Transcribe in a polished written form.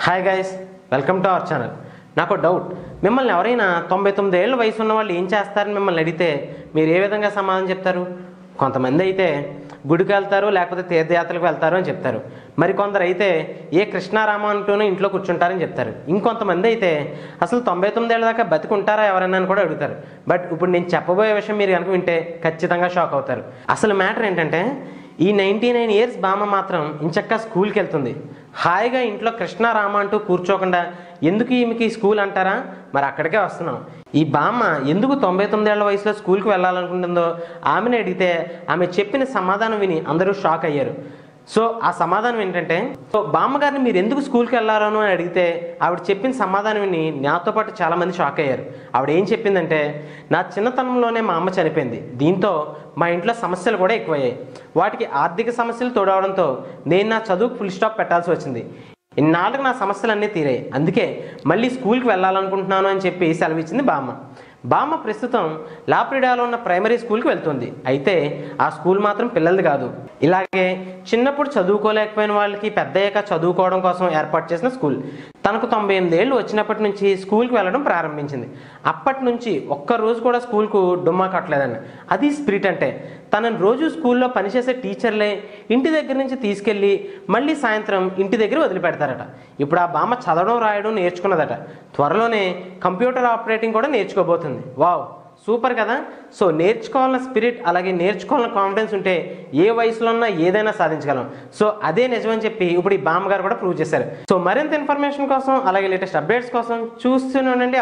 Hi guys, welcome to our channel. నాకు doubt, మిమ్మల్ని ఎవరైనా 99 ఏళ్ళ వయసు ఉన్న వాళ్ళు ఏం చేస్తారని మిమ్మల్ని అడిగితే మీరు ఏ విధంగా సమాధానం చెప్తారు? కొంతమంది అయితే గుడికి వెళ్తారు, లేకపోతే తీర్థయాత్రలకు వెళ్తారు అని చెప్తారు. మరికొందరు అయితే ఏ కృష్ణారామ అంటూనే ఇంట్లో కూర్చుంటారని చెప్తారు. ఇంకొంతమంది అయితే అసలు 99 ఏళ్ళ దాకా బతికుంటారా ఎవరన్నా అని కూడా అడుగుతారు. బట్ ఇప్పుడు నేను చెప్పబోయే విషయం మీరు కనుక వింటే ఖచ్చితంగా షాక్ అవుతారు. అసలు మ్యాటర్ ఏంటంటే, ఈ 99 ఇయర్స్ బామ్మ మాత్రం ఇంచక్క స్కూల్కి వెళ్తుంది. హాయిగా ఇంట్లో కృష్ణారామ అంటూ కూర్చోకుండా ఎందుకు ఈమెకి స్కూల్ అంటారా? మరి అక్కడికే వస్తున్నాం. ఈ బామ్మ ఎందుకు 99 ఏళ్ల వయసులో స్కూల్కి వెళ్ళాలనుకుంటుందో ఆమెను అడిగితే ఆమె చెప్పిన సమాధానం విని అందరూ షాక్ అయ్యారు. సో ఆ సమాధానం ఏంటంటే, బామ్మగారిని మీరు ఎందుకు స్కూల్కి వెళ్ళారను అని అడిగితే ఆవిడ చెప్పిన సమాధానం విని నాతో పాటు చాలామంది షాక్ అయ్యారు. ఆవిడ ఏం చెప్పిందంటే, నా చిన్నతనంలోనే మా అమ్మ చనిపోయింది. దీంతో మా ఇంట్లో సమస్యలు కూడా ఎక్కువయ్యాయి. వాటికి ఆర్థిక సమస్యలు తోడవడంతో నేను నా చదువుకు ఫుల్ స్టాప్ పెట్టాల్సి వచ్చింది. ఇన్నాళ్ళకి నా సమస్యలన్నీ తీరాయి, అందుకే మళ్ళీ స్కూల్కి వెళ్ళాలనుకుంటున్నాను అని చెప్పి సెలవిచ్చింది బామ్మ. బామ్మ ప్రస్తుతం లాప్రిడాలో ఉన్న ప్రైమరీ స్కూల్కి వెళ్తుంది. అయితే ఆ స్కూల్ మాత్రం పిల్లలది కాదు. ఇలాగే చిన్నప్పుడు చదువుకోలేకపోయిన వాళ్ళకి పెద్దయ్యాక చదువుకోవడం కోసం ఏర్పాటు చేసిన స్కూల్. తనకు 98 ఏళ్ళు వచ్చినప్పటి నుంచి స్కూల్కి వెళ్ళడం ప్రారంభించింది. అప్పటి నుంచి ఒక్కరోజు కూడా స్కూల్కు డుమ్మా కట్టలేదండి. అది స్పిరిట్ అంటే. తనను రోజు స్కూల్లో పనిచేసే టీచర్లే ఇంటి దగ్గర నుంచి తీసుకెళ్ళి మళ్ళీ సాయంత్రం ఇంటి దగ్గర వదిలిపెడతారట. ఇప్పుడు ఆ బామ్మ చదవడం రాయడం నేర్చుకున్నదట. త్వరలోనే కంప్యూటర్ ఆపరేటింగ్ కూడా నేర్చుకోబోతుంది. వావ్, సూపర్ కదా. సో నేర్చుకోవాలన్న స్పిరిట్, అలాగే నేర్చుకోవాలన్న కాన్ఫిడెన్స్ ఉంటే ఏ వయసులో ఉన్నా ఏదైనా సాధించగలం. సో అదే నిజమని చెప్పి ఇప్పుడు ఈ బామ్మగారు కూడా ప్రూవ్ చేశారు. సో మరింత ఇన్ఫర్మేషన్ కోసం, అలాగే లేటెస్ట్ అప్డేట్స్ కోసం చూస్తూనే ఉండండి.